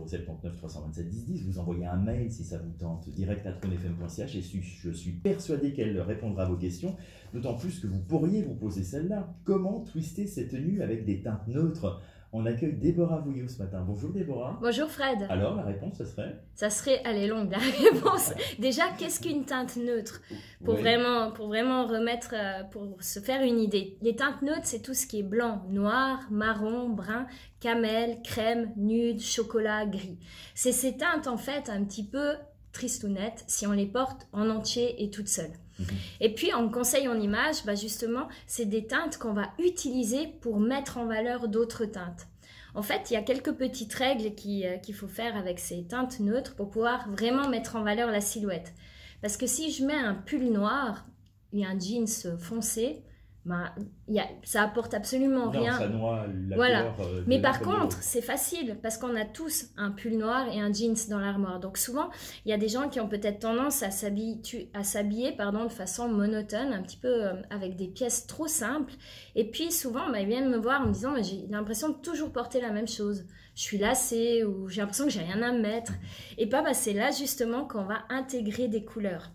079 327 10 10, vous envoyez un mail si ça vous tente, direct@tonefm.ch, et je suis persuadé qu'elle répondra à vos questions, d'autant plus que vous pourriez vous poser celle-là. Comment twister ces tenues avec des teintes neutres? On accueille Déborah Vouillot ce matin. Bonjour Déborah. Bonjour Fred. Alors la réponse, ce serait? Ça serait, elle est longue la réponse. Déjà, qu'est-ce qu'une teinte neutre? Pour vraiment remettre, pour se faire une idée. Les teintes neutres, c'est tout ce qui est blanc, noir, marron, brun, camel, crème, nude, chocolat, gris. C'est ces teintes en fait un petit peu tristounettes si on les porte en entier et toute seule. Et puis en conseil en image, justement, c'est des teintes qu'on va utiliser pour mettre en valeur d'autres teintes. En fait, il y a quelques petites règles qu'il faut faire avec ces teintes neutres pour pouvoir vraiment mettre en valeur la silhouette. Parce que si je mets un pull noir et un jeans foncé, ça apporte absolument rien. Ça noie la voilà. couleur, mais par contre, c'est facile parce qu'on a tous un pull noir et un jeans dans l'armoire. Donc souvent, il y a des gens qui ont peut-être tendance à s'habiller de façon monotone, un petit peu avec des pièces trop simples. Et puis souvent, ils viennent me voir en me disant j'ai l'impression de toujours porter la même chose. Je suis lassée ou j'ai l'impression que j'ai rien à mettre. Et c'est là justement qu'on va intégrer des couleurs.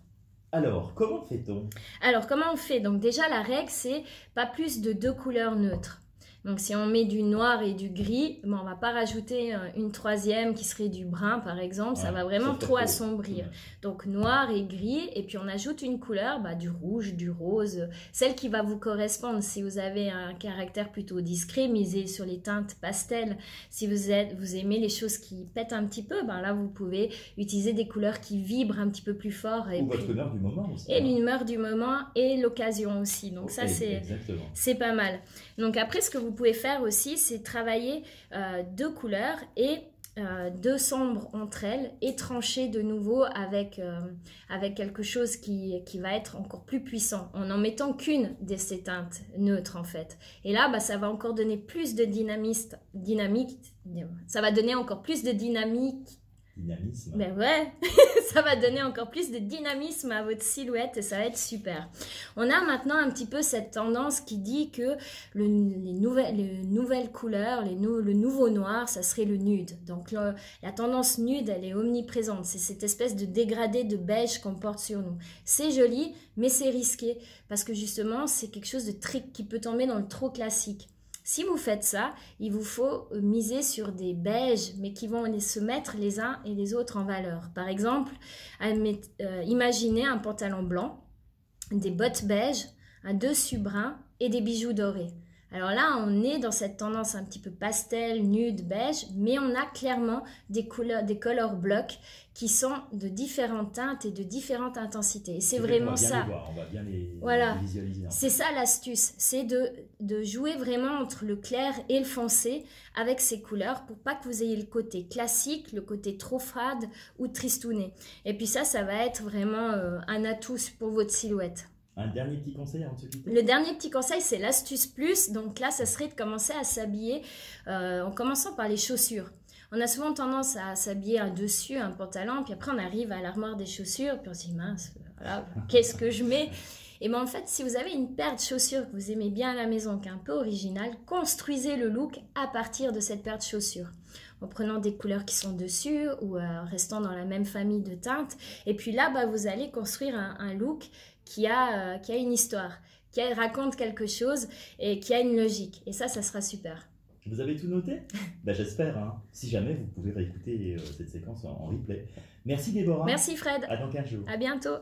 Alors, comment fait-on? Alors, comment on fait? Donc déjà, la règle, c'est pas plus de 2 couleurs neutres. Donc, si on met du noir et du gris, on va pas rajouter une troisième qui serait du brun, par exemple. Ça va vraiment trop assombrir. Donc, noir et gris. Et puis, on ajoute une couleur, du rouge, du rose. Celle qui va vous correspondre. Si vous avez un caractère plutôt discret, misez sur les teintes pastel. Si vous aimez les choses qui pètent un petit peu, là, vous pouvez utiliser des couleurs qui vibrent un petit peu plus fort. Ou votre humeur du moment aussi. Et l'humeur du moment et l'occasion aussi. Donc, ça, c'est pas mal. Donc, après, ce que vous pouvez faire aussi, c'est travailler 2 couleurs et 2 sombres entre elles et trancher de nouveau avec quelque chose qui va être encore plus puissant en n'en mettant qu'une de ces teintes neutres en fait. Et là, ça va encore donner plus de dynamique. Ça va donner encore plus de dynamisme. Mais ouais, ça va donner encore plus de dynamisme à votre silhouette et ça va être super. On a maintenant un petit peu cette tendance qui dit que les nouvelles couleurs, le nouveau noir, ça serait le nude. Donc la tendance nude, elle est omniprésente. C'est cette espèce de dégradé de beige qu'on porte sur nous. C'est joli, mais c'est risqué parce que justement, c'est quelque chose de qui peut tomber dans le trop classique. Si vous faites ça, il vous faut miser sur des beiges, mais qui vont se mettre les uns et les autres en valeur. Par exemple, imaginez un pantalon blanc, des bottes beiges, un dessus brun et des bijoux dorés. Alors là, on est dans cette tendance un petit peu pastel, nude, beige, mais on a clairement des color blocks qui sont de différentes teintes et de différentes intensités. Et c'est vraiment ça. On va bien les visualiser. C'est ça l'astuce, c'est de jouer vraiment entre le clair et le foncé avec ces couleurs pour pas que vous ayez le côté classique, le côté trop fade ou tristouné. Et puis ça va être vraiment un atout pour votre silhouette. Un dernier petit conseil avant de se quitter? Le dernier petit conseil, c'est l'astuce plus. Donc là, ça serait de commencer à s'habiller en commençant par les chaussures. On a souvent tendance à s'habiller un dessus, un pantalon, puis après on arrive à l'armoire des chaussures, puis on se dit mince, voilà, qu'est-ce que je mets? Et en fait, si vous avez une paire de chaussures que vous aimez bien à la maison, qui est un peu originale, construisez le look à partir de cette paire de chaussures. En prenant des couleurs qui sont dessus ou restant dans la même famille de teintes. Et puis là, vous allez construire un look qui a une histoire, qui raconte quelque chose et qui a une logique. Et ça sera super. Vous avez tout noté? J'espère. Si jamais, vous pouvez réécouter cette séquence en replay. Merci Déborah. Merci Fred. À dans 15 jours. À bientôt.